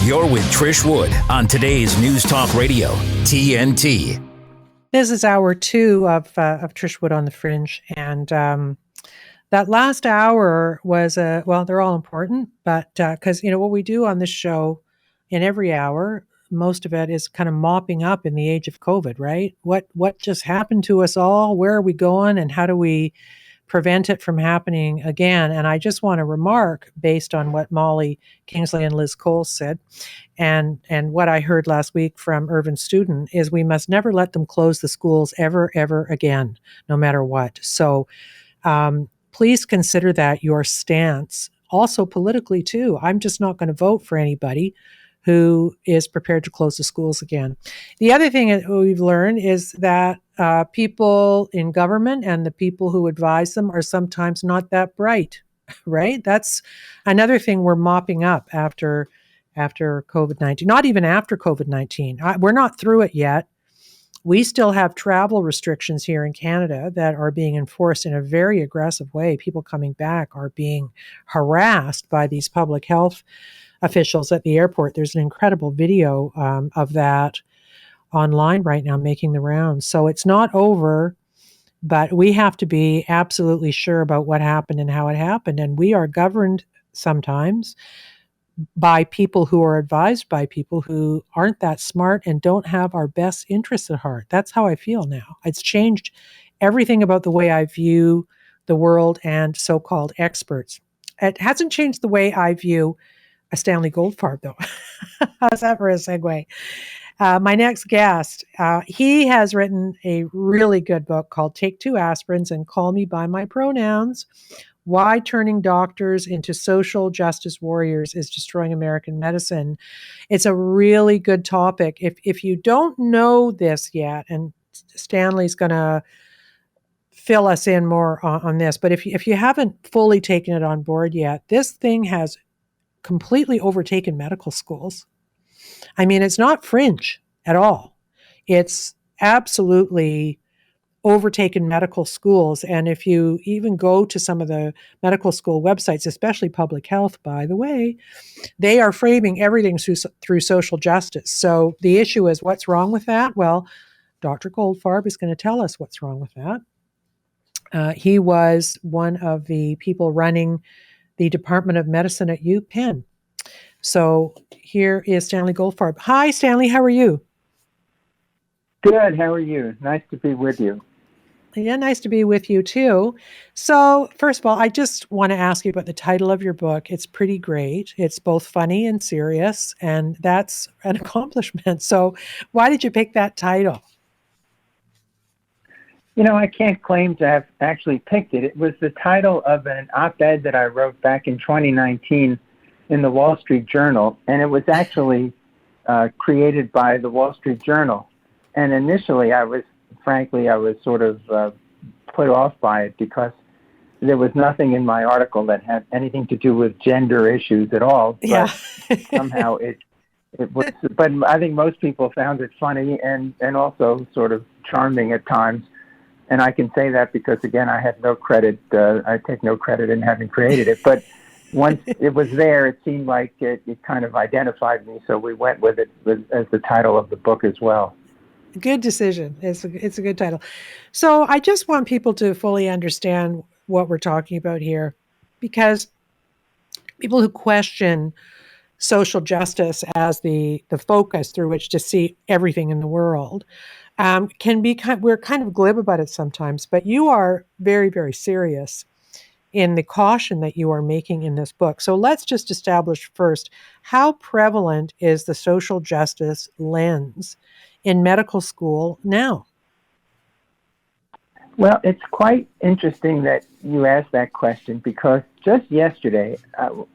You're with Trish Wood on today's News Talk Radio, TNT. This is hour 2 of Trish Wood on The Fringe. And that last hour was, well, they're all important, but because, what we do on this show in every hour, most of it is kind of mopping up in the age of COVID, right? What just happened to us all? Where are we going? And how do we prevent it from happening again? And I just want to remark, based on what Molly Kingsley and Liz Cole said, and what I heard last week from Irvin Student, is we must never let them close the schools ever again, no matter what. So please consider that your stance. Also politically too. I'm just not going to vote for anybody who is prepared to close the schools again. The other thing that we've learned is that people in government and the people who advise them are sometimes not that bright, right? That's another thing we're mopping up after COVID-19, not even after COVID-19. We're not through it yet. We still have travel restrictions here in Canada that are being enforced in a very aggressive way. People coming back are being harassed by these public health officials at the airport. There's an incredible video of that online right now making the rounds. So it's not over, but we have to be absolutely sure about what happened and how it happened. And we are governed sometimes by people who are advised by people who aren't that smart and don't have our best interests at heart. That's how I feel now. It's changed everything about the way I view the world and so-called experts. It hasn't changed the way I view a Stanley Goldfarb, though. How's that for a segue? My next guest, he has written a really good book called Take 2 Aspirins and Call Me by My Pronouns: Why Turning Doctors into Social Justice Warriors is Destroying American Medicine. It's a really good topic. If you don't know this yet, and Stanley's going to fill us in more on this, but if you haven't fully taken it on board yet, this thing has completely overtaken medical schools. I mean, it's not fringe at all. It's absolutely overtaken medical schools. And if you even go to some of the medical school websites, especially public health, by the way, they are framing everything through social justice. So the issue is, what's wrong with that? Well, Dr. Goldfarb is going to tell us what's wrong with that. He was one of the people running the Department of Medicine at UPenn. So here is Stanley Goldfarb. Hi, Stanley. How are you? Good. How are you? Nice to be with you. Yeah, nice to be with you too. So first of all, I just want to ask you about the title of your book. It's pretty great. It's both funny and serious, and that's an accomplishment. So why did you pick that title? I can't claim to have actually picked it. It was the title of an op-ed that I wrote back in 2019 in the Wall Street Journal, and it was actually created by the Wall Street Journal. And initially, I was sort of put off by it because there was nothing in my article that had anything to do with gender issues at all. But yeah. somehow it was. But I think most people found it funny and also sort of charming at times. And I can say that because, again, I had no credit. I take no credit in having created it. But once it was there, it seemed like it kind of identified me. So we went with it as the title of the book as well. Good decision. It's a good title. So I just want people to fully understand what we're talking about here, because people who question social justice as the focus through which to see everything in the world can be we're kind of glib about it sometimes, but you are very, very serious in the caution that you are making in this book. So let's just establish first, how prevalent is the social justice lens in medical school now? Well, it's quite interesting that you asked that question, because just yesterday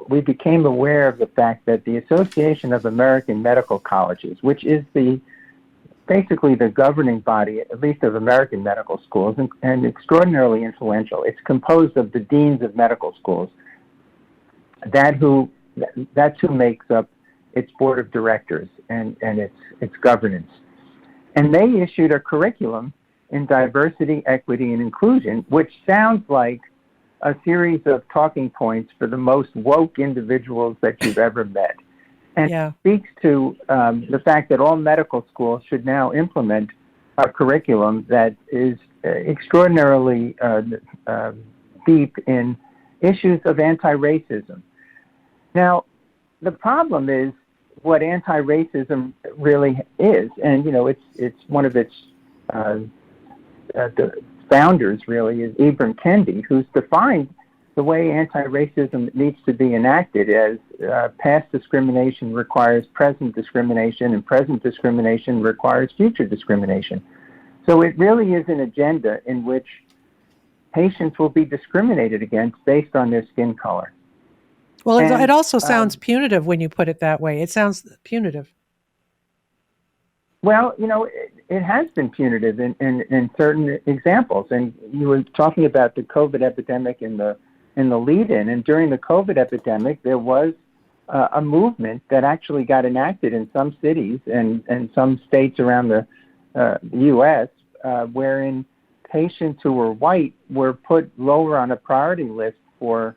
we became aware of the fact that the Association of American Medical Colleges, which is basically the governing body, at least of American medical schools, and extraordinarily influential. It's composed of the deans of medical schools. That's who makes up its board of directors and its governance. And they issued a curriculum in diversity, equity, and inclusion, which sounds like a series of talking points for the most woke individuals that you've ever met. and Yeah. speaks to the fact that all medical schools should now implement a curriculum that is extraordinarily deep in issues of anti-racism. Now, the problem is what anti-racism really is, and it's one of its the founders really is Ibram Kendi, who's defined the way anti-racism needs to be enacted as past discrimination requires present discrimination, and present discrimination requires future discrimination. So it really is an agenda in which patients will be discriminated against based on their skin color. Well, it also sounds punitive when you put it that way. It sounds punitive. Well, it has been punitive in certain examples. And you were talking about the COVID epidemic in the lead-in. And during the COVID epidemic, there was a movement that actually got enacted in some cities and some states around the U.S., wherein patients who were white were put lower on a priority list for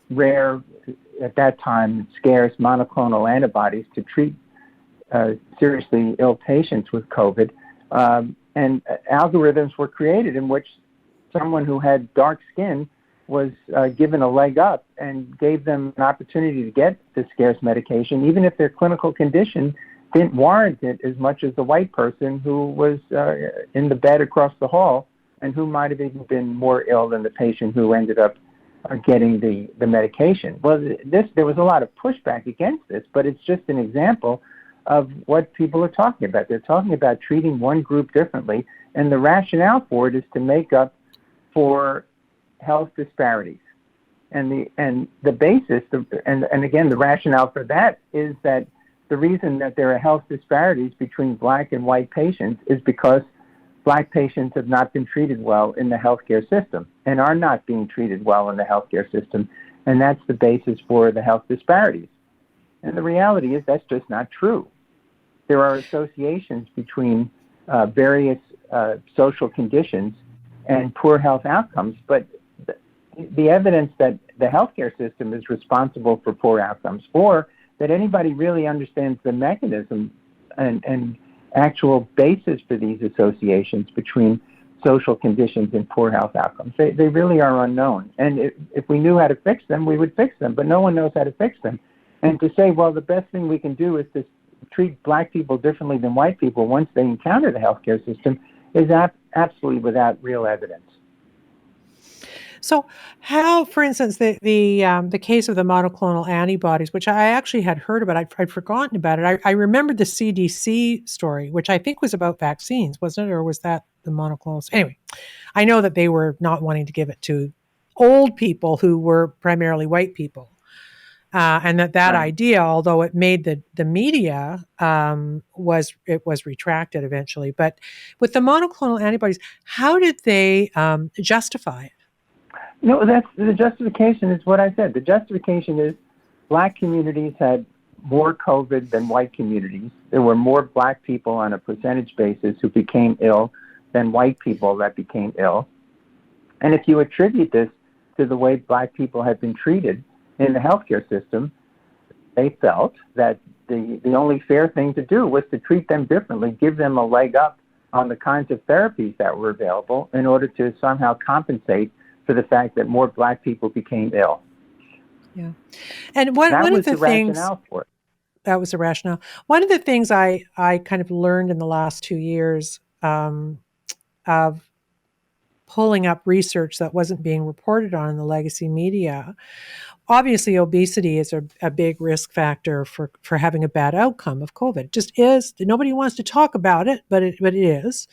rare, at that time, scarce monoclonal antibodies to treat seriously ill patients with COVID. And algorithms were created in which someone who had dark skin was given a leg up and gave them an opportunity to get the scarce medication, even if their clinical condition didn't warrant it as much as the white person who was in the bed across the hall and who might have even been more ill than the patient who ended up getting the medication. Well, there was a lot of pushback against this, but it's just an example of what people are talking about. They're talking about treating one group differently, and the rationale for it is to make up for health disparities. And the basis, and again, the rationale for that is that the reason that there are health disparities between black and white patients is because black patients have not been treated well in the healthcare system and are not being treated well in the healthcare system. And that's the basis for the health disparities. And the reality is that's just not true. There are associations between various social conditions and poor health outcomes, but the evidence that the healthcare system is responsible for poor outcomes, or that anybody really understands the mechanism and actual basis for these associations between social conditions and poor health outcomes. They really are unknown. And if we knew how to fix them, we would fix them, but no one knows how to fix them. And to say, well, the best thing we can do is to treat black people differently than white people once they encounter the healthcare system is absolutely without real evidence. So how, for instance, the case of the monoclonal antibodies, which I actually had heard about, I'd forgotten about it. I remembered the CDC story, which I think was about vaccines, wasn't it? Or was that the monoclonals? Anyway, I know that they were not wanting to give it to old people who were primarily white people. And that right. idea, although it made the media, was retracted eventually. But with the monoclonal antibodies, how did they justify it? No, that's the justification is what I said. The justification is black communities had more COVID than white communities. There were more black people on a percentage basis who became ill than white people that became ill. And if you attribute this to the way black people had been treated in the healthcare system, they felt that the only fair thing to do was to treat them differently, give them a leg up on the kinds of therapies that were available in order to somehow compensate for the fact that more black people became ill. Yeah. And one of the things, rationale for it. That was the rationale. One of the things I kind of learned in the last 2 years of pulling up research that wasn't being reported on in the legacy media, obviously obesity is a big risk factor for having a bad outcome of COVID. It just is. Nobody wants to talk about it, but it is.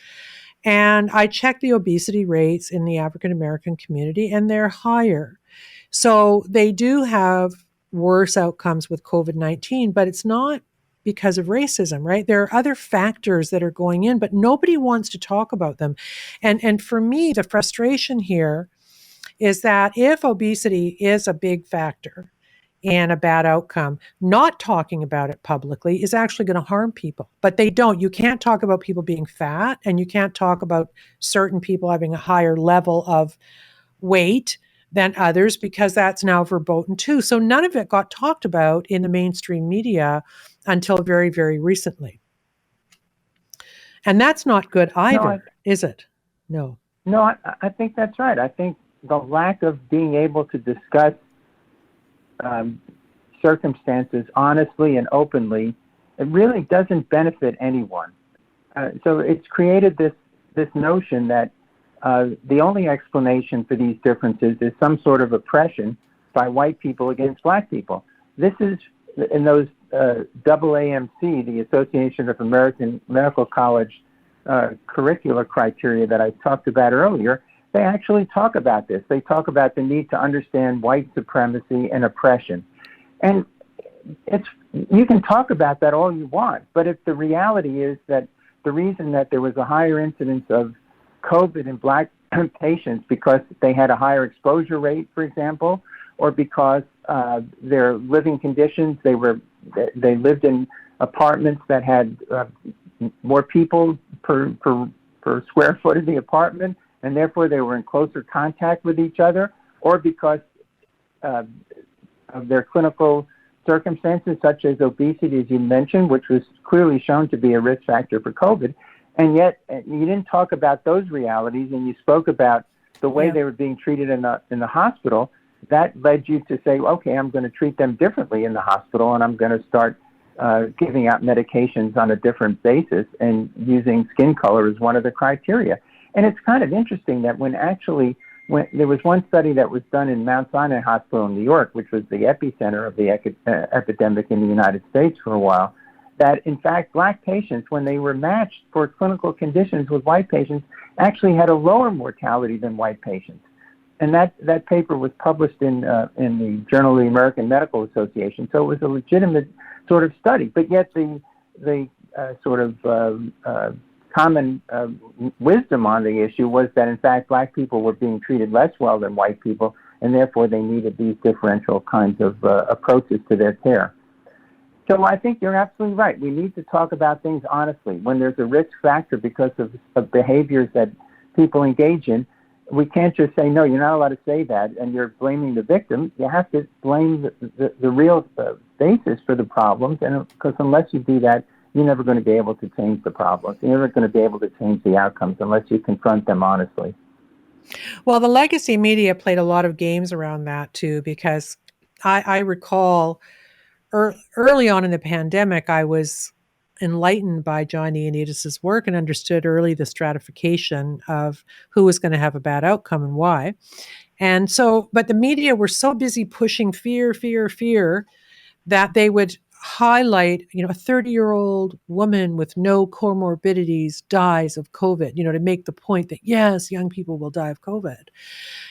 And I checked the obesity rates in the African American community, and they're higher. So they do have worse outcomes with COVID-19, but it's not because of racism, right? There are other factors that are going in, but nobody wants to talk about them. And for me, the frustration here is that if obesity is a big factor and a bad outcome, not talking about it publicly is actually going to harm people. But they don't. You can't talk about people being fat, and you can't talk about certain people having a higher level of weight than others because that's now verboten too. So none of it got talked about in the mainstream media until very, very recently. And that's not good either, is it? No. No, I think that's right. I think the lack of being able to discuss circumstances honestly and openly, it really doesn't benefit anyone. So it's created this notion that the only explanation for these differences is some sort of oppression by white people against black people. This is in those AAMC, the Association of American Medical College curricular criteria that I talked about earlier. They actually talk about this. They talk about the need to understand white supremacy and oppression. And you can talk about that all you want, but if the reality is that the reason that there was a higher incidence of COVID in black patients because they had a higher exposure rate, for example, or because their living conditions, they lived in apartments that had more people per square foot of the apartment, and therefore they were in closer contact with each other, or because of their clinical circumstances, such as obesity, as you mentioned, which was clearly shown to be a risk factor for COVID. And yet you didn't talk about those realities, and you spoke about the way they were being treated in the hospital. That led you to say, okay, I'm going to treat them differently in the hospital, and I'm going to start giving out medications on a different basis and using skin color as one of the criteria. And it's kind of interesting that when there was one study that was done in Mount Sinai Hospital in New York, which was the epicenter of the epidemic in the United States for a while, that in fact black patients, when they were matched for clinical conditions with white patients, actually had a lower mortality than white patients. And that paper was published in the Journal of the American Medical Association, so it was a legitimate sort of study. But yet the sort of common wisdom on the issue was that in fact black people were being treated less well than white people, and therefore they needed these differential kinds of approaches to their care. So I think you're absolutely right. We need to talk about things honestly. When there's a risk factor because of behaviors that people engage in, we can't just say, no, you're not allowed to say that, and you're blaming the victim. You have to blame the real basis for the problems, and because unless you do that, you're never going to be able to change the problems. You're never going to be able to change the outcomes unless you confront them honestly. Well, the legacy media played a lot of games around that too, because I recall early on in the pandemic, I was enlightened by John Ioannidis' work and understood early the stratification of who was going to have a bad outcome and why. And so, but the media were so busy pushing fear that they would highlight, a 30-year-old woman with no comorbidities dies of COVID, to make the point that yes, young people will die of COVID.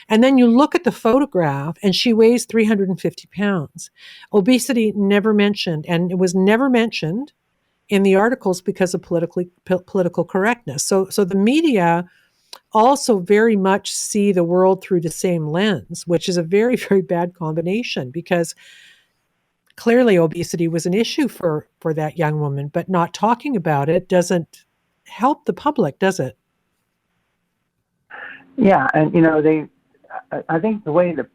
And then you look at the photograph and she weighs 350 pounds. Obesity never mentioned, and it was never mentioned in the articles because of political correctness. So the media also very much see the world through the same lens, which is a very, very bad combination because clearly obesity was an issue for that young woman, but not talking about it doesn't help the public, does it? Yeah, and I think the way the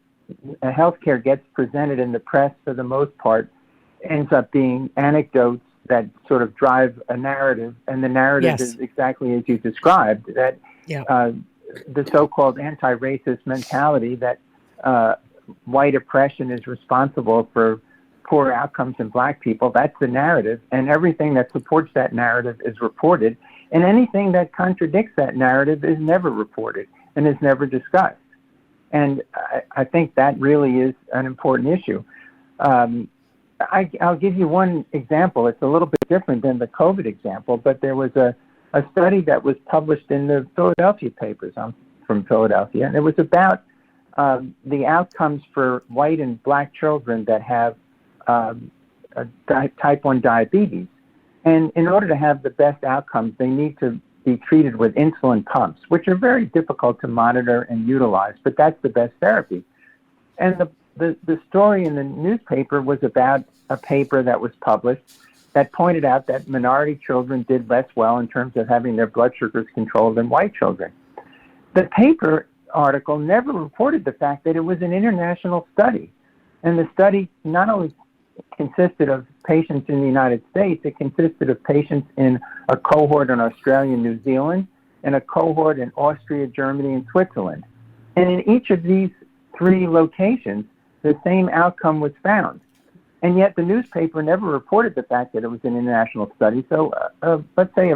healthcare gets presented in the press for the most part ends up being anecdotes that sort of drive a narrative, and the narrative is exactly as you described, that the so-called anti-racist mentality that white oppression is responsible for poor outcomes in black people, that's the narrative, and everything that supports that narrative is reported, and anything that contradicts that narrative is never reported and is never discussed. And I think that really is an important issue. I'll give you one example. It's a little bit different than the COVID example, but there was a study that was published in the Philadelphia papers. I'm from Philadelphia, and it was about the outcomes for white and black children that have type 1 diabetes. And in order to have the best outcomes, they need to be treated with insulin pumps, which are very difficult to monitor and utilize, but that's the best therapy. And the story in the newspaper was about a paper that was published that pointed out that minority children did less well in terms of having their blood sugars controlled than white children. The paper article never reported the fact that it was an international study. And the study not only consisted of patients in the United States, it consisted of patients in a cohort in Australia and New Zealand, and a cohort in Austria, Germany, and Switzerland. And in each of these 3 locations, the same outcome was found. And yet the newspaper never reported the fact that it was an international study. So let's say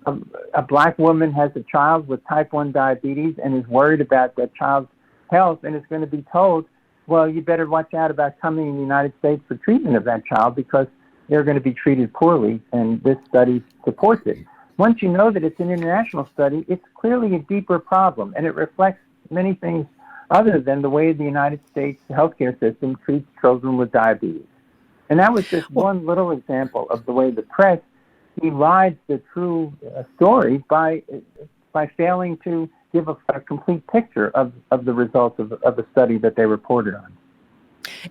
a black woman has a child with type 1 diabetes and is worried about that child's health and is going to be told, well, you better watch out about coming in the United States for treatment of that child because they're going to be treated poorly, and this study supports it. Once you know that it's an international study, it's clearly a deeper problem, and it reflects many things other than the way the United States healthcare system treats children with diabetes. And that was just one little example of the way the press elides the true story by failing to give a complete picture of the results of the study that they reported on.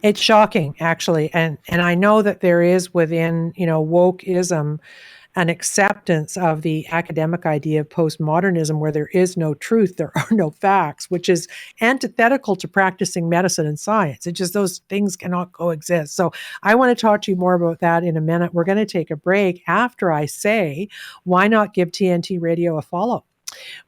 It's shocking, actually, and I know that there is within wokeism an acceptance of the academic idea of postmodernism, where there is no truth, there are no facts, which is antithetical to practicing medicine and science. It's just those things cannot coexist. So I want to talk to you more about that in a minute. We're going to take a break after I say, why not give TNT Radio a follow?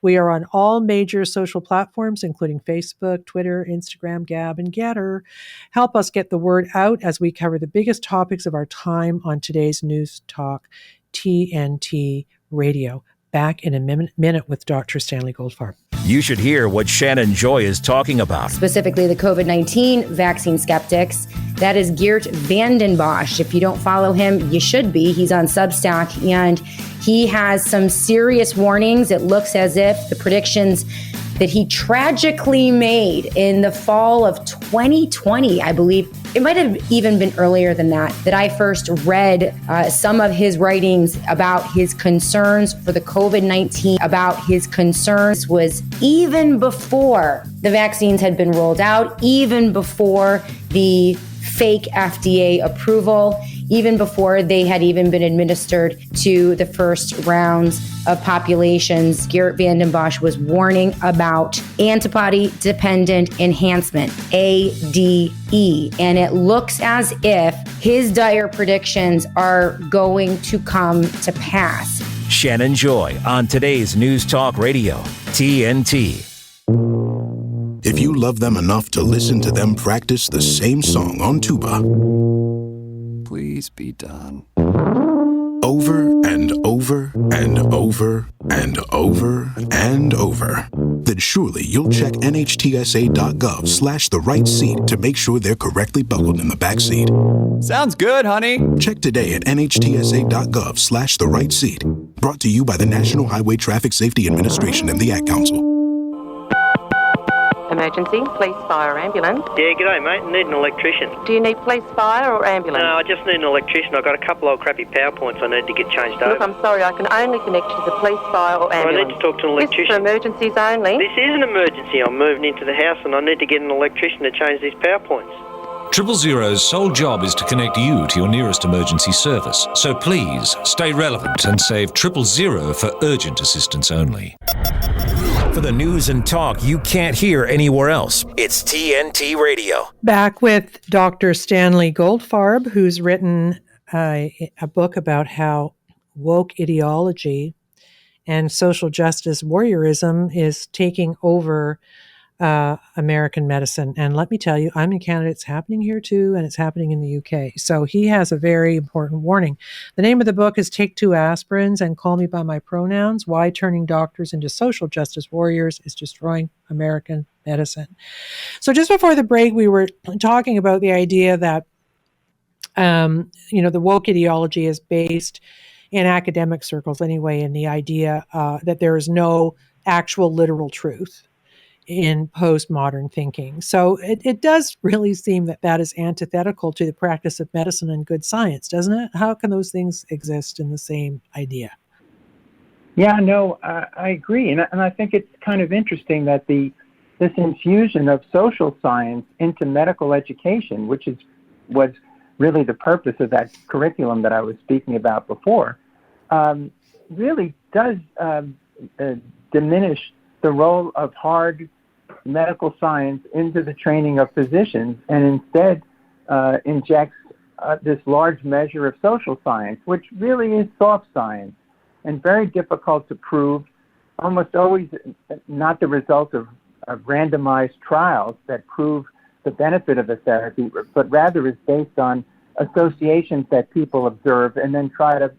We are on all major social platforms, including Facebook, Twitter, Instagram, Gab, and Getter. Help us get the word out as we cover the biggest topics of our time on today's News Talk TNT Radio. Back in a minute with Dr. Stanley Goldfarb. You should hear what Shannon Joy is talking about. Specifically the COVID-19 vaccine skeptics. That is Geert Vanden Bossche. If you don't follow him, you should be. He's on Substack, and he has some serious warnings. It looks as if the predictions that he tragically made in the fall of 2020, I believe, it might have even been earlier than that I first read some of his writings about his concerns for the COVID-19, about his concerns was even before the vaccines had been rolled out, even before the fake FDA approval, even before they had even been administered to the first rounds of populations. Geert Vanden Bossche was warning about antibody-dependent enhancement, ADE, and it looks as if his dire predictions are going to come to pass. Shannon Joy on today's News Talk Radio, TNT. If you love them enough to listen to them practice the same song on tuba, please be done. Over and over and over and over and over, then surely you'll check nhtsa.gov/the right seat to make sure they're correctly buckled in the back seat. Sounds good, honey. Check today at nhtsa.gov/the right seat. Brought to you by the National Highway Traffic Safety Administration and the Ad Council. Emergency, police, fire, ambulance. Yeah, g'day mate, need an electrician. Do you need police, fire or ambulance? No, I just need an electrician. I've got a couple of crappy PowerPoints I need to get changed over. Look, I'm sorry, I can only connect you to the police, fire or ambulance. I need to talk to an electrician. This is for emergencies only. This is an emergency. I'm moving into the house and I need to get an electrician to change these PowerPoints. 000's sole job is to connect you to your nearest emergency service. So please, stay relevant and save 000 for urgent assistance only. For the news and talk you can't hear anywhere else, it's TNT Radio. Back with Dr. Stanley Goldfarb, who's written a book about how woke ideology and social justice warriorism is taking over American medicine. And let me tell you, I'm in Canada, it's happening here too, and it's happening in the UK. So he has a very important warning. The name of the book is Take 2 Aspirins and Call Me By My Pronouns, Why Turning Doctors into Social Justice Warriors is Destroying American Medicine. So just before the break, we were talking about the idea that, the woke ideology is based in academic circles anyway, in the idea that there is no actual literal truth in postmodern thinking. So it does really seem that is antithetical to the practice of medicine and good science, doesn't it? How can those things exist in the same idea? Yeah, no, I agree. And I think it's kind of interesting that this infusion of social science into medical education, which was really the purpose of that curriculum that I was speaking about before, really does diminish the role of hard medical science into the training of physicians and instead injects this large measure of social science, which really is soft science and very difficult to prove, almost always not the result of randomized trials that prove the benefit of the therapy, but rather is based on associations that people observe and then try to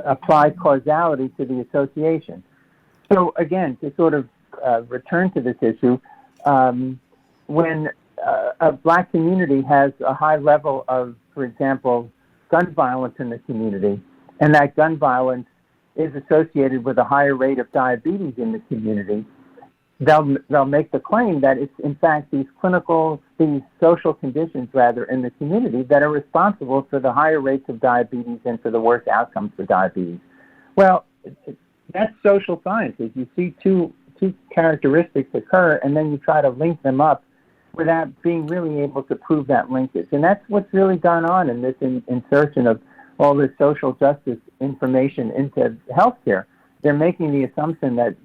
apply causality to the association. So again, to sort of return to this issue, when a black community has a high level of, for example, gun violence in the community, and that gun violence is associated with a higher rate of diabetes in the community, they'll make the claim that it's in fact these social conditions rather in the community that are responsible for the higher rates of diabetes and for the worst outcomes for diabetes. Well, that's social sciences. You see two characteristics occur, and then you try to link them up without being really able to prove that linkage. And that's what's really gone on in this insertion of all this social justice information into healthcare. They're making the assumption that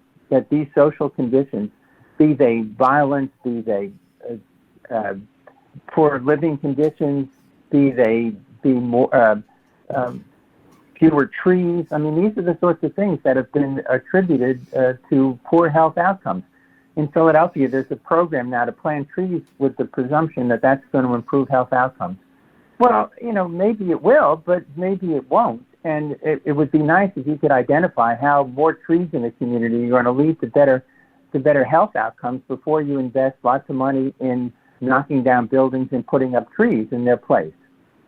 these social conditions, be they violence, be they poor living conditions, be more fewer trees. I mean, these are the sorts of things that have been attributed to poor health outcomes. In Philadelphia, there's a program now to plant trees with the presumption that that's going to improve health outcomes. Well, maybe it will, but maybe it won't. And it would be nice if you could identify how more trees in the community are going to lead to better health outcomes before you invest lots of money in knocking down buildings and putting up trees in their place.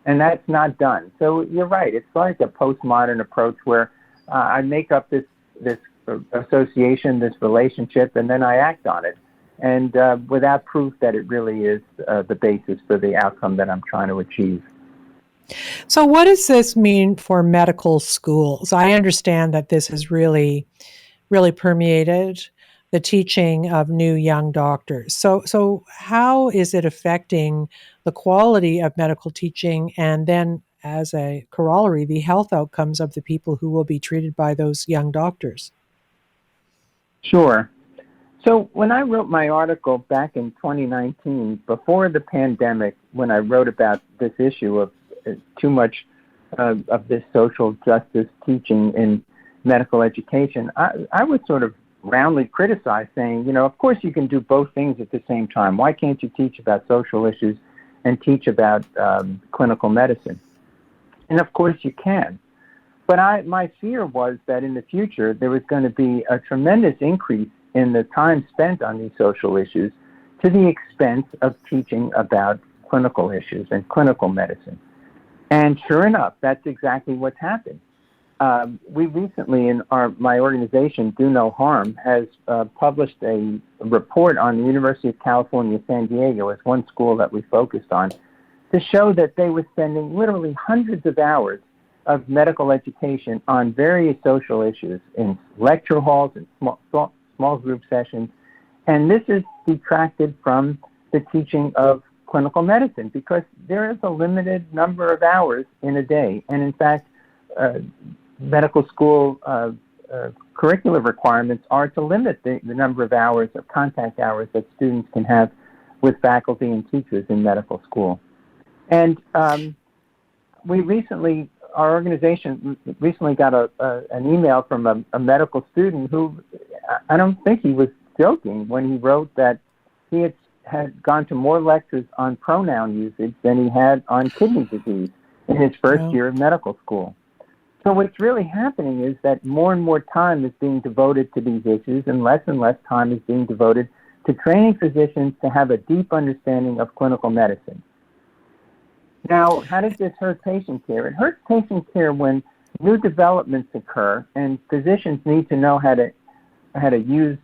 And that's not done. So you're right. It's like a postmodern approach where I make up this association, this relationship, and then I act on it. And without proof that it really is the basis for the outcome that I'm trying to achieve. So what does this mean for medical schools? I understand that this has really, really permeated the teaching of new young doctors. So how is it affecting the quality of medical teaching and then, as a corollary, the health outcomes of the people who will be treated by those young doctors? Sure. So when I wrote my article back in 2019, before the pandemic, when I wrote about this issue of too much of this social justice teaching in medical education, I was sort of roundly criticized, saying, of course you can do both things at the same time. Why can't you teach about social issues and teach about clinical medicine? And of course you can. But my fear was that in the future there was going to be a tremendous increase in the time spent on these social issues to the expense of teaching about clinical issues and clinical medicine. And sure enough, that's exactly what's happened. We recently, in my organization, Do No Harm, has published a report on the University of California, San Diego, as one school that we focused on, to show that they were spending literally hundreds of hours of medical education on various social issues in lecture halls and small group sessions. And this is detracted from the teaching of clinical medicine because there is a limited number of hours in a day. And in fact, medical school curricular requirements are to limit the number of hours of contact hours that students can have with faculty and teachers in medical school. And our organization recently got an email from a medical student who, I don't think he was joking when he wrote that he had gone to more lectures on pronoun usage than he had on kidney disease in his first year of medical school. So what's really happening is that more and more time is being devoted to these issues and less time is being devoted to training physicians to have a deep understanding of clinical medicine. Now, how does this hurt patient care? It hurts patient care when new developments occur and physicians need to know how to use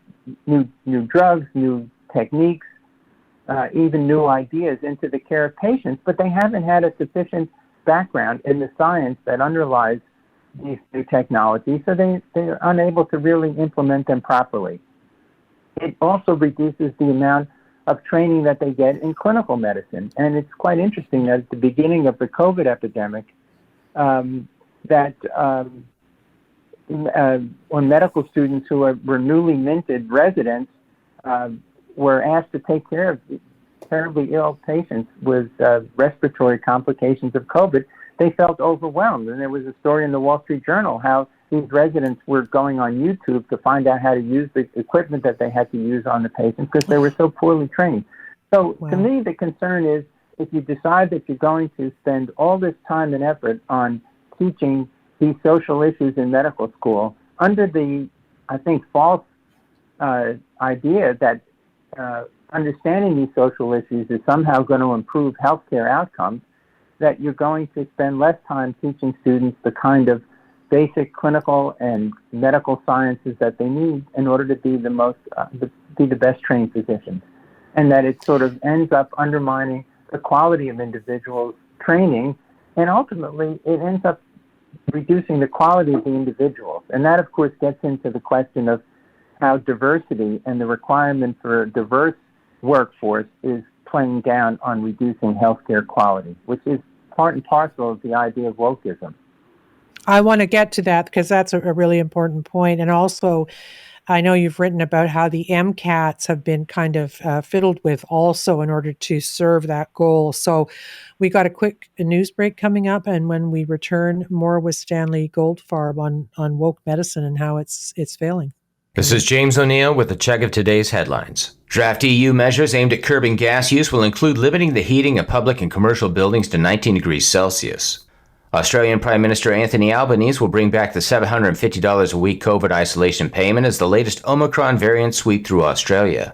new drugs, new techniques, even new ideas into the care of patients, but they haven't had a sufficient background in the science that underlies these new technologies, so they're unable to really implement them properly. It also reduces the amount of training that they get in clinical medicine. And it's quite interesting that at the beginning of the COVID epidemic, when medical students who were newly minted residents were asked to take care of terribly ill patients with respiratory complications of COVID, they felt overwhelmed. And there was a story in the Wall Street Journal how these residents were going on YouTube to find out how to use the equipment that they had to use on the patients because they were so poorly trained. So to me, the concern is if you decide that you're going to spend all this time and effort on teaching these social issues in medical school under the, I think, false idea that understanding these social issues is somehow going to improve healthcare outcomes, that you're going to spend less time teaching students the kind of basic clinical and medical sciences that they need in order to be the best trained physicians, and that it sort of ends up undermining the quality of individuals' training, and ultimately it ends up reducing the quality of the individuals. And that, of course, gets into the question of how diversity and the requirement for a diverse workforce is playing down on reducing healthcare quality, which is part and parcel of the idea of wokeism. I want to get to that because that's a really important point. And also, I know you've written about how the MCATs have been kind of fiddled with also in order to serve that goal. So we got a quick news break coming up, and when we return, more with Stanley Goldfarb on woke medicine and how it's failing. This is James O'Neill with a check of today's headlines. Draft EU measures aimed at curbing gas use will include limiting the heating of public and commercial buildings to 19 degrees Celsius. Australian Prime Minister Anthony Albanese will bring back the $750 a week COVID isolation payment as the latest Omicron variant sweep through Australia.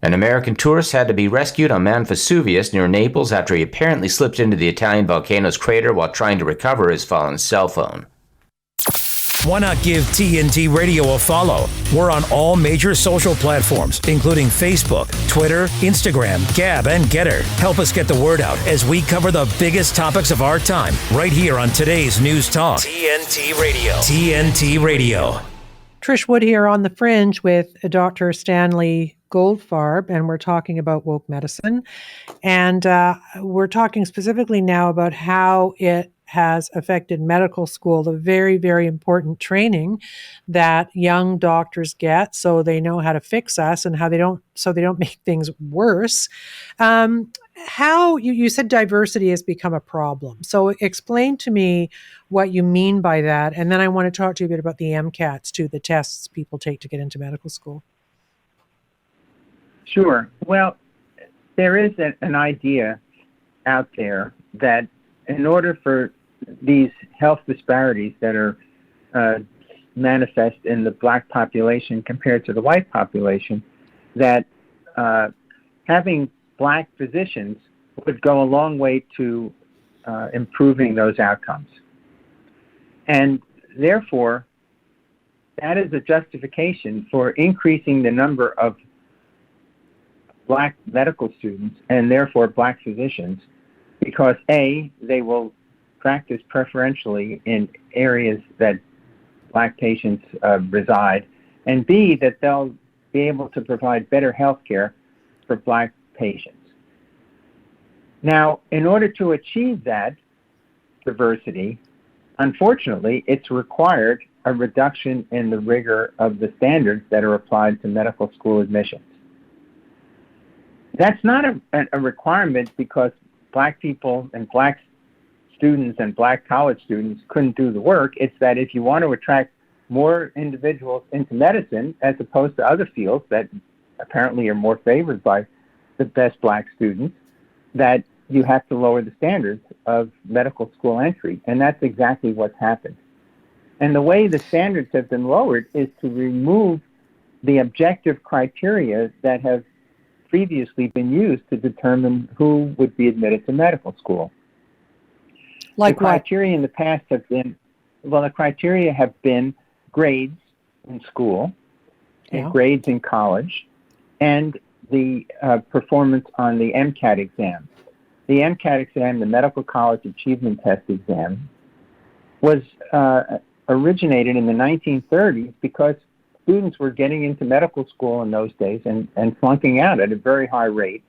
An American tourist had to be rescued on Mount Vesuvius near Naples after he apparently slipped into the Italian volcano's crater while trying to recover his fallen cell phone. Why not give TNT Radio a follow? We're on all major social platforms, including Facebook, Twitter, Instagram, Gab, and Getter. Help us get the word out as we cover the biggest topics of our time right here on today's News Talk. TNT Radio. TNT Radio. Trish Wood here on The Fringe with Dr. Stanley Goldfarb, and we're talking about woke medicine. And we're talking specifically now about how it has affected medical school, the very, very important training that young doctors get so they know how to fix us and how they don't make things worse. How you said diversity has become a problem. So explain to me what you mean by that. And then I want to talk to you a bit about the MCATs too, the tests people take to get into medical school. Sure. Well, there is an idea out there that in order for these health disparities that are manifest in the black population compared to the white population, that having black physicians would go a long way to improving those outcomes. And therefore, that is a justification for increasing the number of black medical students and therefore black physicians, because A, they will practice preferentially in areas that black patients reside, and B, that they'll be able to provide better health care for black patients. Now, in order to achieve that diversity, unfortunately, it's required a reduction in the rigor of the standards that are applied to medical school admissions. That's not a requirement because black people and black students and black college students couldn't do the work. It's that if you want to attract more individuals into medicine, as opposed to other fields that apparently are more favored by the best black students, that you have to lower the standards of medical school entry. And that's exactly what's happened. And the way the standards have been lowered is to remove the objective criteria that have previously been used to determine who would be admitted to medical school. Like the criteria in the past have been, the criteria have been grades in school, and grades in college, and the performance on the MCAT exam. The MCAT exam, the Medical College Achievement Test exam, was originated in the 1930s because students were getting into medical school in those days and flunking out at a very high rate.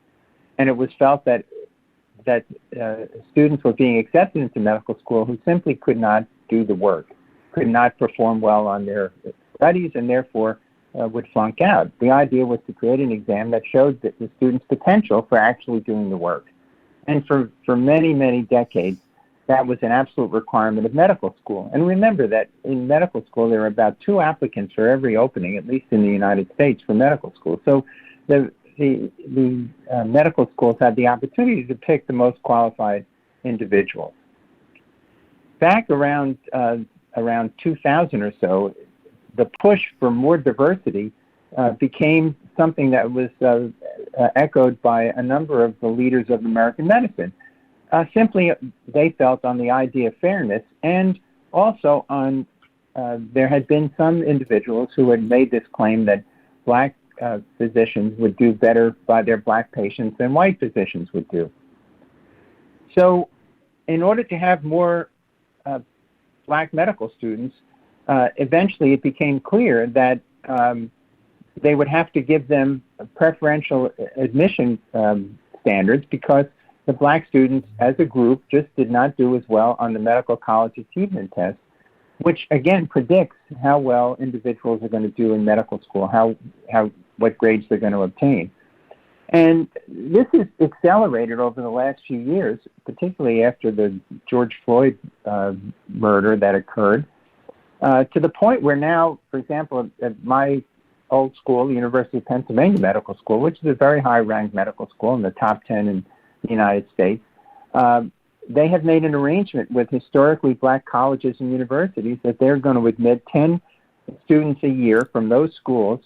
And it was felt that students were being accepted into medical school who simply could not do the work, could not perform well on their studies, and therefore would flunk out. The idea was to create an exam that showed that the student's potential for actually doing the work. And for many, many decades, that was an absolute requirement of medical school. And remember that in medical school, there are about 2 applicants for every opening, at least in the United States, for medical school. So the medical schools had the opportunity to pick the most qualified individuals. Back around 2000 or so, the push for more diversity became something that was echoed by a number of the leaders of American medicine. Simply, they felt on the idea of fairness, and also on there had been some individuals who had made this claim that black physicians would do better by their black patients than white physicians would do. So in order to have more black medical students, eventually it became clear that they would have to give them preferential admission standards, because the black students as a group just did not do as well on the medical college achievement test, which again predicts how well individuals are going to do in medical school, what grades they're going to obtain. And this is accelerated over the last few years, particularly after the George Floyd murder that occurred, to the point where now, for example, at my old school, the University of Pennsylvania Medical School, which is a very high-ranked medical school in the top 10 in the United States, they have made an arrangement with historically black colleges and universities that they're going to admit 10 students a year from those schools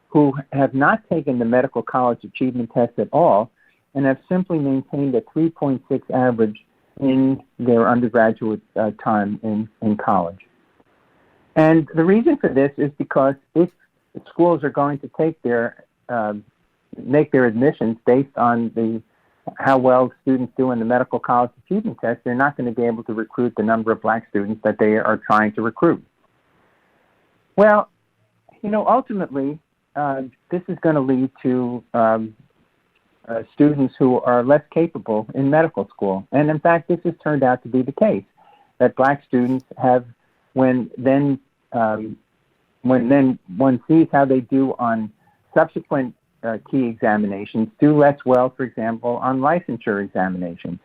who have not taken the medical college achievement test at all and have simply maintained a 3.6 average in their undergraduate time in college. And the reason for this is because if schools are going to take make their admissions based on how well students do in the medical college achievement test, they're not going to be able to recruit the number of black students that they are trying to recruit. Well, ultimately, this is going to lead to students who are less capable in medical school. And in fact, this has turned out to be the case, that black students have, when one sees how they do on subsequent key examinations, do less well, for example, on licensure examinations.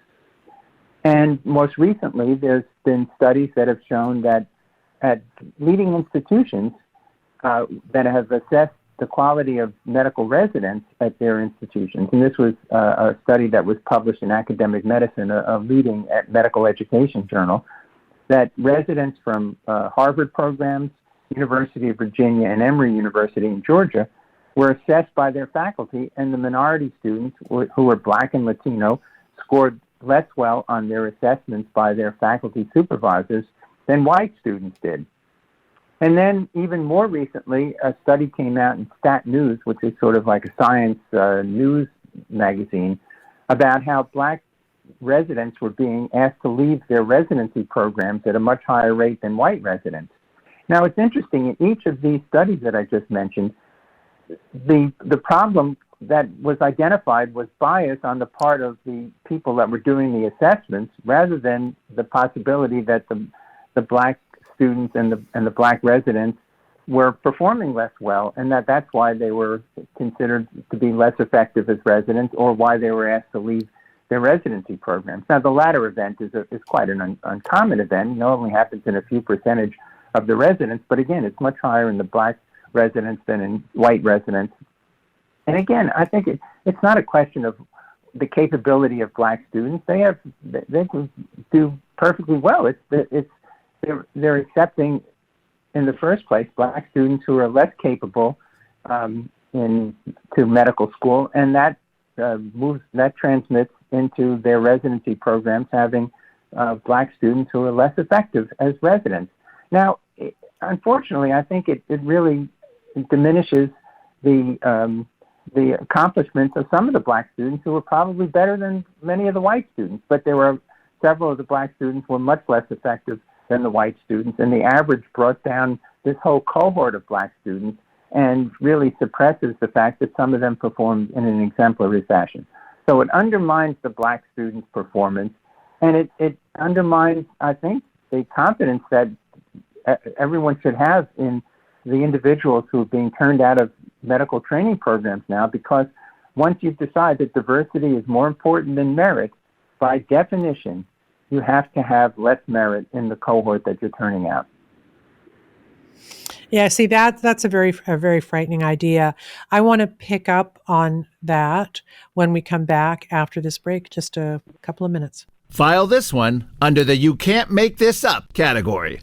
And most recently, there's been studies that have shown that at leading institutions that have assessed the quality of medical residents at their institutions, and this was a study that was published in Academic Medicine, a leading medical education journal, that residents from Harvard programs, University of Virginia, and Emory University in Georgia were assessed by their faculty, and the minority students who were black and Latino scored less well on their assessments by their faculty supervisors than white students did. And then even more recently, a study came out in Stat News, which is sort of like a science news magazine, about how black residents were being asked to leave their residency programs at a much higher rate than white residents. Now, it's interesting, in each of these studies that I just mentioned, the problem that was identified was bias on the part of the people that were doing the assessments, rather than the possibility that the black students and the black residents were performing less well, and that's why they were considered to be less effective as residents, or why they were asked to leave their residency programs. Now, the latter event is quite an uncommon event. It only happens in a few percentage of the residents, but again, it's much higher in the black residents than in white residents. And again, I think it's not a question of the capability of black students. They can do perfectly well. They're accepting, in the first place, black students who are less capable to medical school, and that transmits into their residency programs, having black students who are less effective as residents. Now, unfortunately, I think it really diminishes the accomplishments of some of the black students who were probably better than many of the white students, but there were several of the black students were much less effective than the white students, and the average brought down this whole cohort of black students and really suppresses the fact that some of them performed in an exemplary fashion. So it undermines the black students' performance, and it undermines, I think, the confidence that everyone should have in the individuals who are being turned out of medical training programs now, because once you've decided that diversity is more important than merit, by definition, you have to have less merit in the cohort that you're turning out. Yeah, see, that's a very frightening idea. I want to pick up on that when we come back after this break, just a couple of minutes. File this one under the "You Can't Make This Up" category.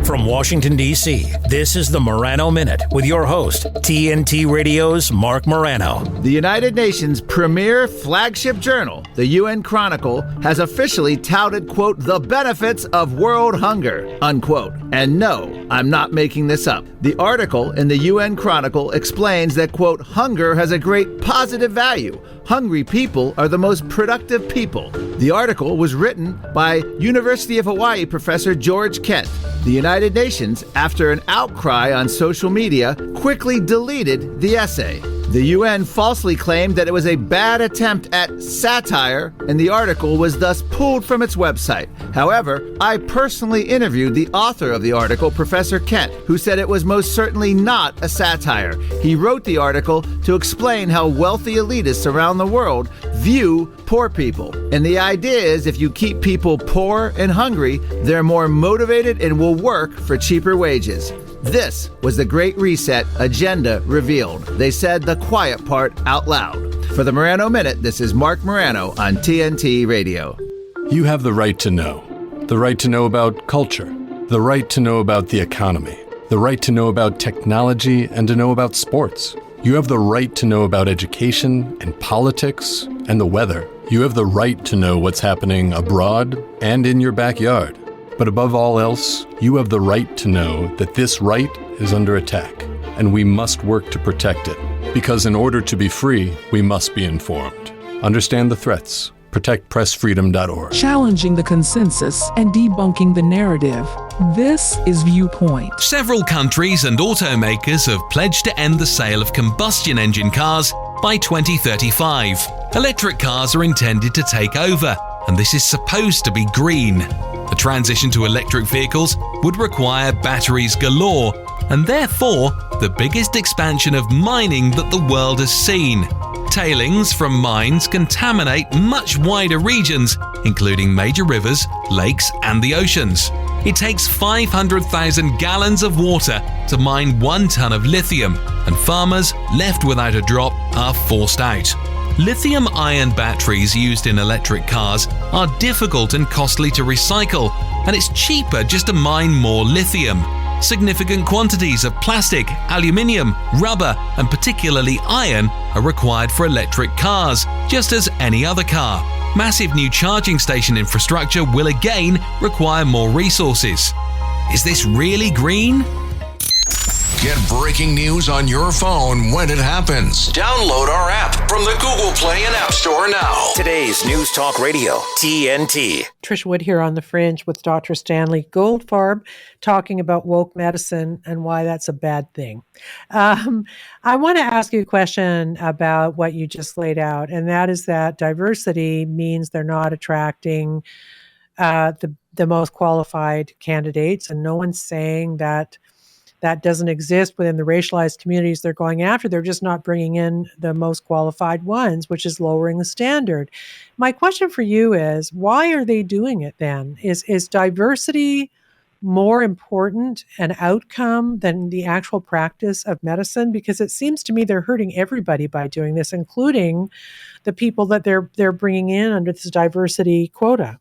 From Washington, D.C., this is the Morano Minute with your host, TNT Radio's Mark Morano. The United Nations' premier flagship journal, the UN Chronicle, has officially touted, quote, the benefits of world hunger, unquote. And no, I'm not making this up. The article in the UN Chronicle explains that, quote, hunger has a great positive value. Hungry people are the most productive people. The article was written by University of Hawaii professor George Kent. The United Nations, after an outcry on social media, quickly deleted the essay. The UN falsely claimed that it was a bad attempt at satire, and the article was thus pulled from its website. However, I personally interviewed the author of the article, Professor Kent, who said it was most certainly not a satire. He wrote the article to explain how wealthy elitists around the world view poor people. And the idea is if you keep people poor and hungry, they're more motivated and will work for cheaper wages. This was the Great Reset agenda revealed. They said the quiet part out loud. For the Morano Minute, this is Mark Morano on TNT Radio. You have the right to know. The right to know about culture. The right to know about the economy. The right to know about technology and to know about sports. You have the right to know about education and politics and the weather. You have the right to know what's happening abroad and in your backyard. But above all else, you have the right to know that this right is under attack, and we must work to protect it. Because in order to be free, we must be informed. Understand the threats. ProtectPressFreedom.org. Challenging the consensus and debunking the narrative. This is Viewpoint. Several countries and automakers have pledged to end the sale of combustion engine cars by 2035. Electric cars are intended to take over, and this is supposed to be green. The transition to electric vehicles would require batteries galore, and therefore the biggest expansion of mining that the world has seen. Tailings from mines contaminate much wider regions, including major rivers, lakes, and the oceans. It takes 500,000 gallons of water to mine 1 ton of lithium, and farmers left without a drop are forced out. Lithium-ion batteries used in electric cars are difficult and costly to recycle, and it's cheaper just to mine more lithium. Significant quantities of plastic, aluminium, rubber, and particularly iron are required for electric cars, just as any other car. Massive new charging station infrastructure will again require more resources. Is this really green? Get breaking news on your phone when it happens. Download our app from the Google Play and App Store now. Today's News Talk Radio, TNT. Trish Wood here on The Fringe with Dr. Stanley Goldfarb talking about woke medicine and why that's a bad thing. I want to ask you a question about what you just laid out, and that is that diversity means they're not attracting the most qualified candidates, and no one's saying that doesn't exist within the racialized communities they're going after. They're just not bringing in the most qualified ones, which is lowering the standard. My question for you is, why are they doing it then? Is diversity more important an outcome than the actual practice of medicine? Because it seems to me they're hurting everybody by doing this, including the people that they're bringing in under this diversity quota.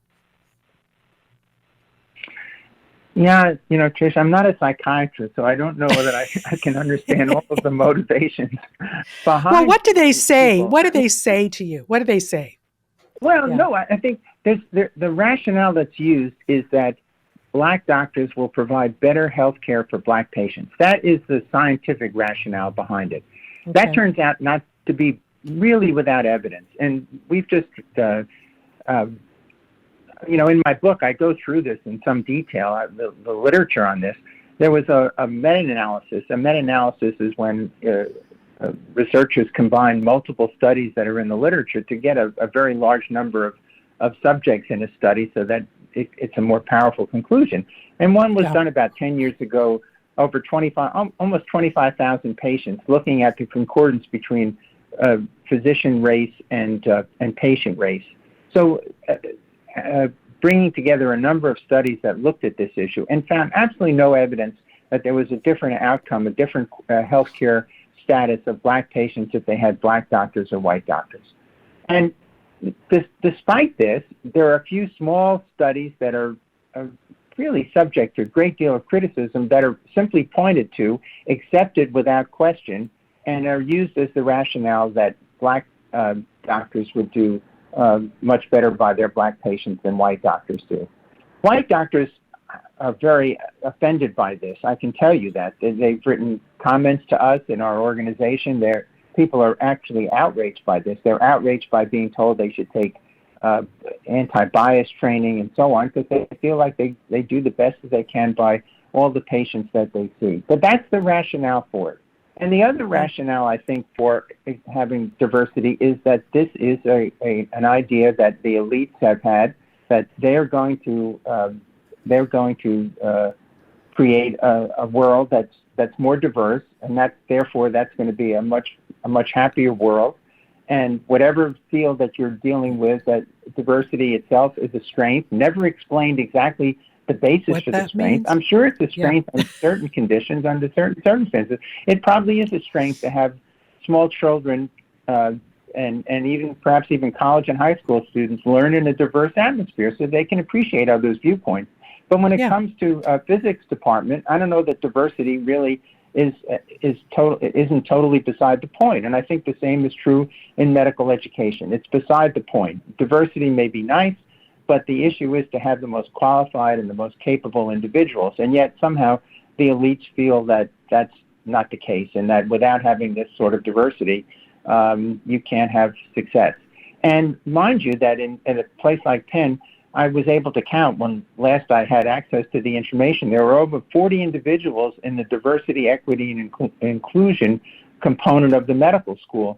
Yeah, Trish, I'm not a psychiatrist, so I don't know that I can understand all of the motivations behind. Well, what do they say? People. What do they say to you? What do they say? Well, no, I think the rationale that's used is that Black doctors will provide better health care for Black patients. That is the scientific rationale behind it. Okay. That turns out not to be really without evidence. And we've just... in my book, I go through this in some detail, the literature on this. There was a meta-analysis. A meta-analysis is when researchers combine multiple studies that are in the literature to get a very large number of subjects in a study so that it's a more powerful conclusion. And one was done about 10 years ago over 25, almost 25,000 patients, looking at the concordance between physician race and patient race. So bringing together a number of studies that looked at this issue and found absolutely no evidence that there was a different outcome, a different healthcare status of black patients if they had black doctors or white doctors. And despite this, there are a few small studies that are really subject to a great deal of criticism that are simply pointed to, accepted without question, and are used as the rationale that black doctors would do much better by their black patients than white doctors do. White doctors are very offended by this. I can tell you that. They've written comments to us in our organization. People are actually outraged by this. They're outraged by being told they should take anti-bias training and so on, because they feel like they do the best that they can by all the patients that they see. But that's the rationale for it. And the other rationale, I think, for having diversity is that this is an idea that the elites have had, that they're going to create a world that's more diverse, and therefore that's going to be a much happier world. And whatever field that you're dealing with, that diversity itself is a strength. Never explained exactly the basis for the strength. Means? I'm sure it's a strength under certain conditions, under certain circumstances. It probably is a strength to have small children and even perhaps even college and high school students learn in a diverse atmosphere so they can appreciate others' viewpoints. But when it comes to physics department, I don't know that diversity really isn't totally beside the point. And I think the same is true in medical education. It's beside the point. Diversity may be nice, but the issue is to have the most qualified and the most capable individuals. And yet somehow the elites feel that that's not the case, and that without having this sort of diversity, you can't have success. And mind you that in a place like Penn, I was able to count when last I had access to the information. There were over 40 individuals in the diversity, equity, and inclusion component of the medical school.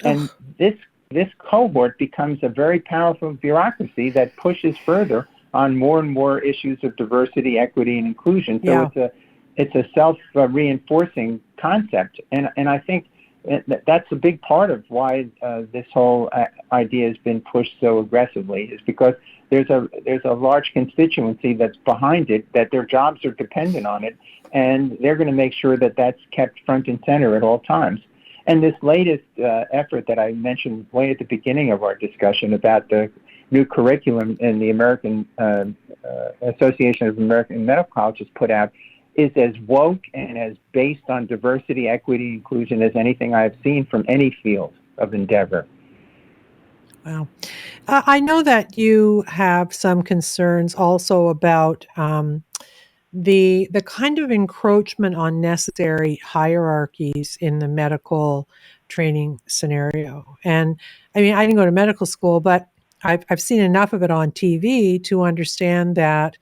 And this cohort becomes a very powerful bureaucracy that pushes further on more and more issues of diversity, equity, and inclusion. So it's a self-reinforcing concept. And I think that's a big part of why this whole idea has been pushed so aggressively, is because there's a large constituency that's behind it, that their jobs are dependent on it, and they're going to make sure that that's kept front and center at all times. And this latest effort that I mentioned way at the beginning of our discussion about the new curriculum in the American Association of American Medical Colleges put out is as woke and as based on diversity, equity, inclusion as anything I've seen from any field of endeavor. Wow. I know that you have some concerns also about the kind of encroachment on necessary hierarchies in the medical training scenario. And I mean, I didn't go to medical school, but I've seen enough of it on TV to understand that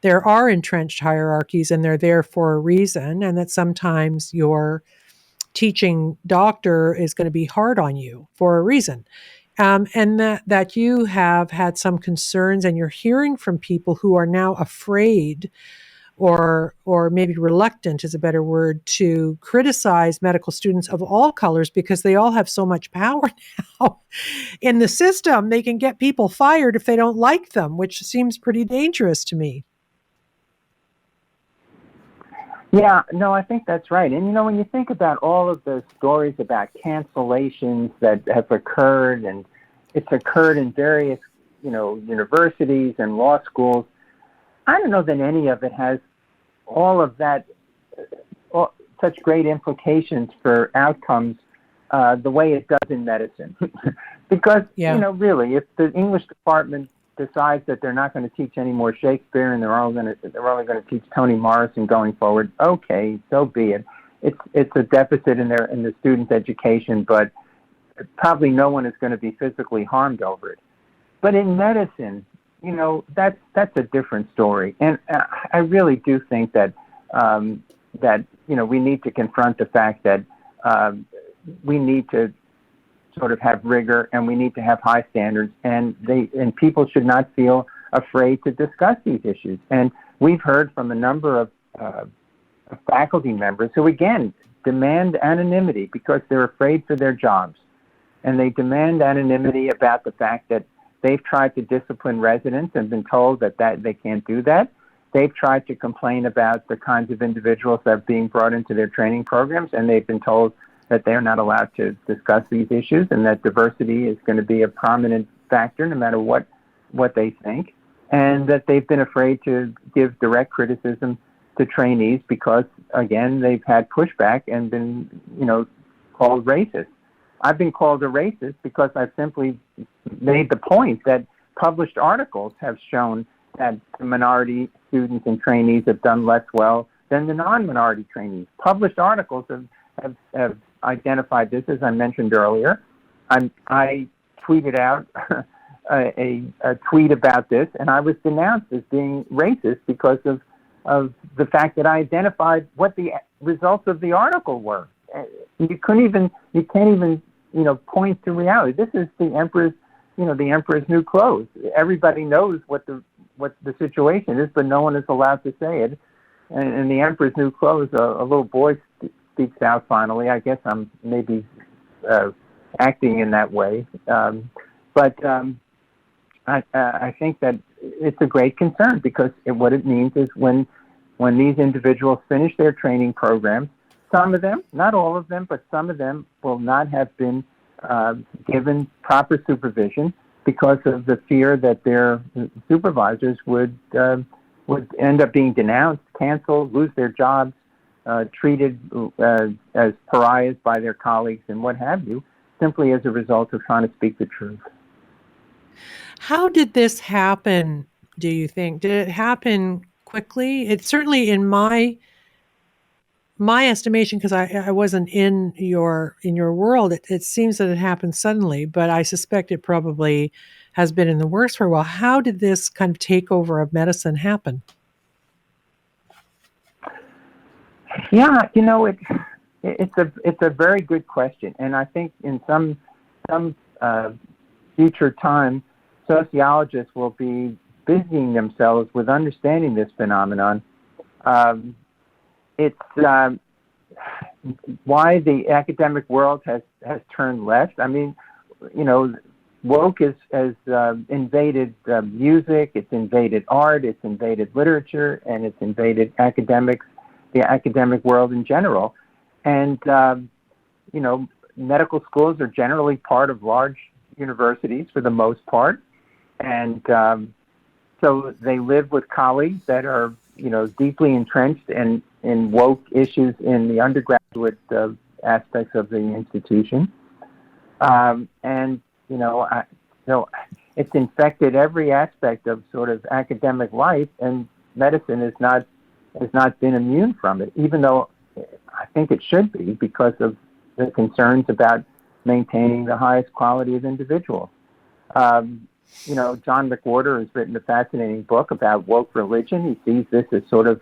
there are entrenched hierarchies and they're there for a reason, and that sometimes your teaching doctor is going to be hard on you for a reason. And that you have had some concerns, and you're hearing from people who are now afraid or maybe reluctant is a better word, to criticize medical students of all colors because they all have so much power now in the system. They can get people fired if they don't like them, which seems pretty dangerous to me. Yeah, no, I think that's right. And, when you think about all of the stories about cancellations that have occurred, and it's occurred in various, universities and law schools, I don't know that any of it has all of that, such great implications for outcomes the way it does in medicine. Because, really, if the English department decides that they're not going to teach any more Shakespeare and they're only going to teach Toni Morrison going forward, okay, so be it. It's a deficit in the student's education, but probably no one is going to be physically harmed over it. But in medicine, that's a different story. And I really do think that we need to confront the fact that we need to sort of have rigor, and we need to have high standards, and people should not feel afraid to discuss these issues. And we've heard from a number of faculty members who, again, demand anonymity because they're afraid for their jobs. And they demand anonymity about the fact that they've tried to discipline residents and been told that they can't do that. They've tried to complain about the kinds of individuals that are being brought into their training programs, and they've been told that they're not allowed to discuss these issues and that diversity is going to be a prominent factor no matter what they think, and that they've been afraid to give direct criticism to trainees because, again, they've had pushback and been, called racist. I've been called a racist because I've simply made the point that published articles have shown that the minority students and trainees have done less well than the non-minority trainees. Published articles have identified this, as I mentioned earlier. I tweeted out a tweet about this, and I was denounced as being racist because of the fact that I identified what the results of the article were. You can't even point to reality. This is the emperor's new clothes. Everybody knows what the situation is, but no one is allowed to say it. And in the emperor's new clothes, a little boy speaks out finally. I guess I'm maybe acting in that way. But I think that it's a great concern because what it means is when these individuals finish their training programs, some of them, not all of them, but some of them will not have been given proper supervision because of the fear that their supervisors would end up being denounced, canceled, lose their jobs, treated as pariahs by their colleagues and what have you, simply as a result of trying to speak the truth. How did this happen, do you think? Did it happen quickly? It's certainly in my estimation, because I wasn't in your world, it seems that it happened suddenly, but I suspect it probably has been in the works for a while. How did this kind of takeover of medicine happen? Yeah, it's a very good question, and I think in some future time, sociologists will be busying themselves with understanding this phenomenon. It's why the academic world has turned left. I mean, woke has invaded music, it's invaded art, it's invaded literature, and it's invaded the academic world in general. And, medical schools are generally part of large universities for the most part. And so they live with colleagues that are, deeply entrenched in woke issues in the undergraduate aspects of the institution. It's infected every aspect of sort of academic life, and medicine has not been immune from it, even though I think it should be because of the concerns about maintaining the highest quality of individuals. John McWhorter has written a fascinating book about woke religion. He sees this as sort of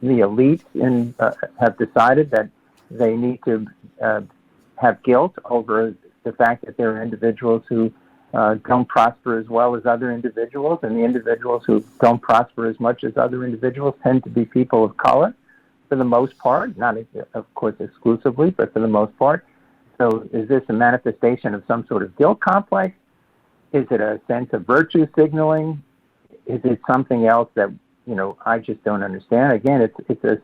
the elites have decided that they need to have guilt over the fact that there are individuals who don't prosper as well as other individuals, and the individuals who don't prosper as much as other individuals tend to be people of color for the most part, not of course exclusively, but for the most part. So is this a manifestation of some sort of guilt complex? Is it a sense of virtue signaling? Is it something else that I just don't understand? Again, it's a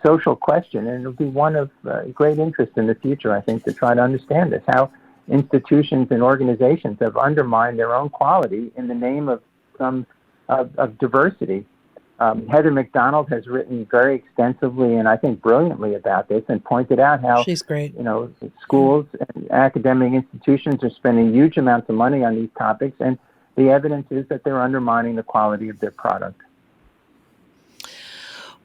social question, and it'll be one of great interest in the future, I think, to try to understand this, how institutions and organizations have undermined their own quality in the name of diversity. Heather McDonald has written very extensively and I think brilliantly about this, and pointed out how she's great. Schools and academic institutions are spending huge amounts of money on these topics, and the evidence is that they're undermining the quality of their product.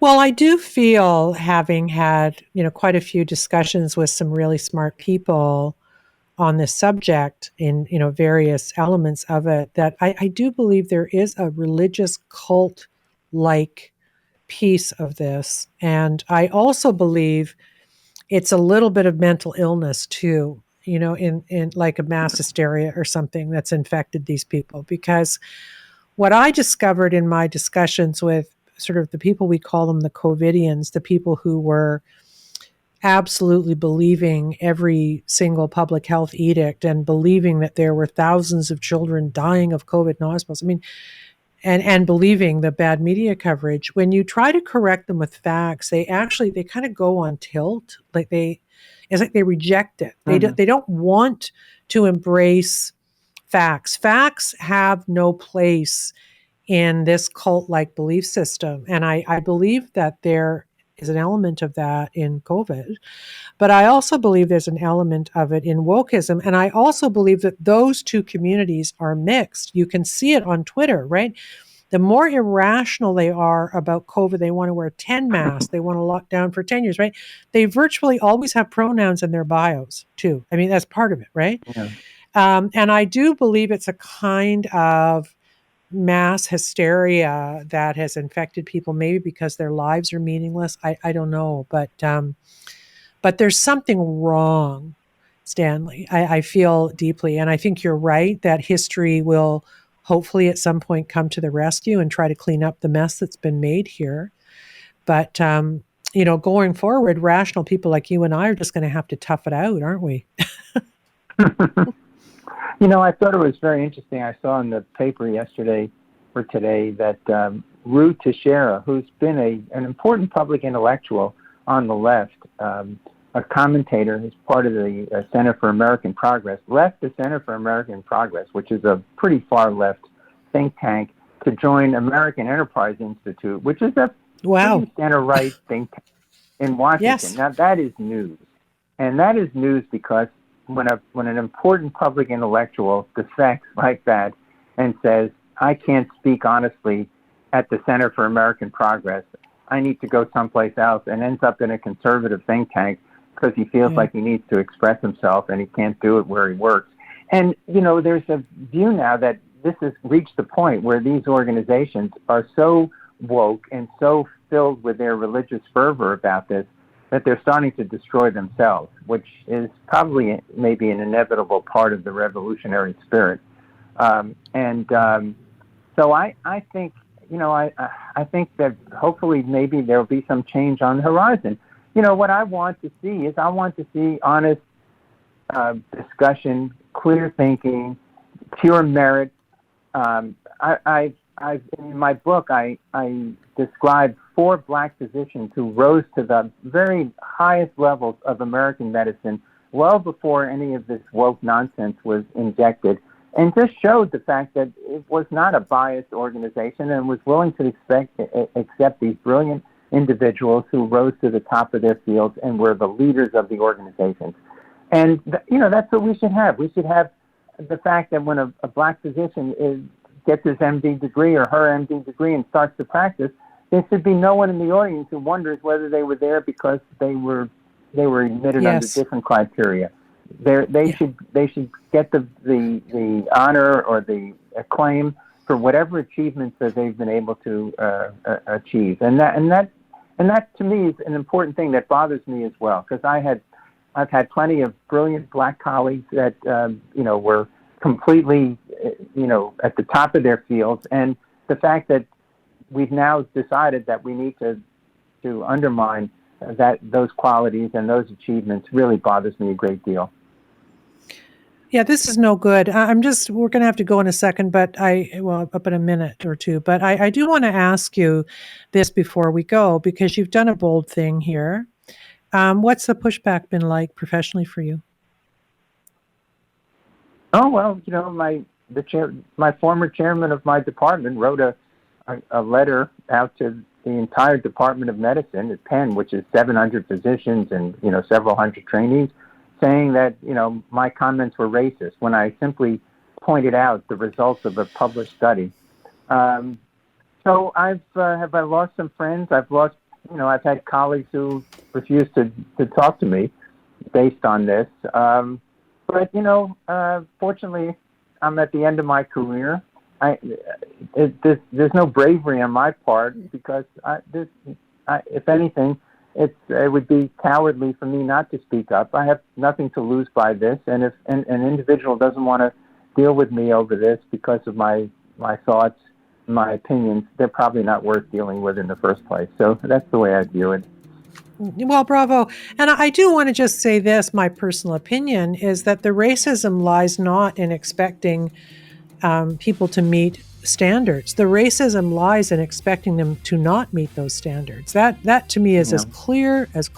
Well, I do feel, having had quite a few discussions with some really smart people on this subject in various elements of it, that I do believe there is a religious cult-like piece of this, and I also believe it's a little bit of mental illness too, in like a mass hysteria or something that's infected these people. Because what I discovered in my discussions with sort of the people, we call them the COVIDians, the people who were absolutely believing every single public health edict and believing that there were thousands of children dying of COVID in hospitals. I mean, and believing the bad media coverage. When you try to correct them with facts, they kind of go on tilt. It's like they reject it. They don't want to embrace facts. Facts have no place in this cult-like belief system. And I believe that there is an element of that in COVID, but I also believe there's an element of it in wokeism. And I also believe that those two communities are mixed. You can see it on Twitter, right? The more irrational they are about COVID, they want to wear 10 masks. They want to lock down for 10 years, right? They virtually always have pronouns in their bios too. I mean, that's part of it, right? Yeah. And I do believe it's a kind of mass hysteria that has infected people, maybe because their lives are meaningless. I don't know, but there's something wrong, Stanley. I feel deeply, and I think you're right that history will hopefully at some point come to the rescue and try to clean up the mess that's been made here. But going forward, rational people like you and I are just going to have to tough it out, aren't we? I thought it was very interesting. I saw in the paper yesterday or today that Ruth Teixeira, who's been an important public intellectual on the left, a commentator who's part of the Center for American Progress, left the Center for American Progress, which is a pretty far left think tank, to join American Enterprise Institute, which is a pretty center-right think tank in Washington. Yes. Now, that is news. And that is news because when an important public intellectual defects like that and says, I can't speak honestly at the Center for American Progress, I need to go someplace else, and ends up in a conservative think tank because he feels like he needs to express himself and he can't do it where he works. And, there's a view now that this has reached the point where these organizations are so woke and so filled with their religious fervor about this that they're starting to destroy themselves, which is probably maybe an inevitable part of the revolutionary spirit. So I think, I think that hopefully maybe there'll be some change on the horizon. What I want to see is honest discussion, clear thinking, pure merit. In my book, I described 4 black physicians who rose to the very highest levels of American medicine well before any of this woke nonsense was injected, and just showed the fact that it was not a biased organization and was willing to accept these brilliant individuals who rose to the top of their fields and were the leaders of the organizations. And, that's what we should have. We should have the fact that when a black physician gets his MD degree or her MD degree and starts to practice, there should be no one in the audience who wonders whether they were there because they were admitted under different criteria. They should get the honor or the acclaim for whatever achievements that they've been able to achieve. And that to me is an important thing that bothers me as well, because I've had plenty of brilliant black colleagues that were completely at the top of their fields, and the fact that we've now decided that we need to undermine those qualities and those achievements really bothers me a great deal. Yeah, this is no good. We're going to have to go in a second, but up in a minute or two. But I do want to ask you this before we go, because you've done a bold thing here. What's the pushback been like professionally for you? Oh, well, my former chairman of my department wrote a letter out to the entire Department of Medicine at Penn, which is 700 physicians and, several hundred trainees, saying that, my comments were racist when I simply pointed out the results of a published study. So have I lost some friends? I've had colleagues who refused to talk to me based on this. But, fortunately, I'm at the end of my career. There's no bravery on my part because, if anything, it would be cowardly for me not to speak up. I have nothing to lose by this. And if an individual doesn't want to deal with me over this because of my thoughts, my opinions, they're probably not worth dealing with in the first place. So that's the way I view it. Well, bravo. And I do want to just say this, my personal opinion is that the racism lies not in expecting people to meet standards. The racism lies in expecting them to not meet those standards. That to me is as clear as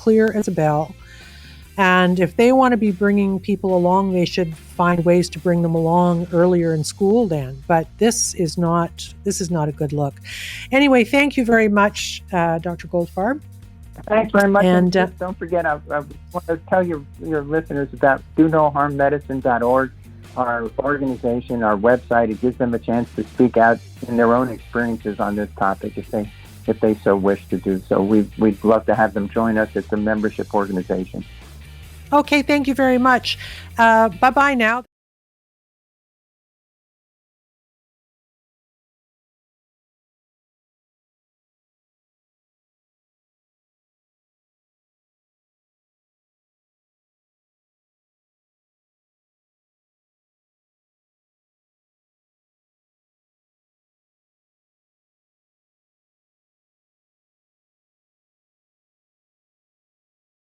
a bell. And if they want to be bringing people along, they should find ways to bring them along earlier in school then. But this is not a good look. Anyway, thank you very much, Dr. Goldfarb. Thanks very much. And just don't forget, I want to tell your listeners about donoharmmedicine.org, our organization, our website. It gives them a chance to speak out in their own experiences on this topic if they so wish to do so. We'd love to have them join us. It's a membership organization. Okay, thank you very much. Bye-bye now.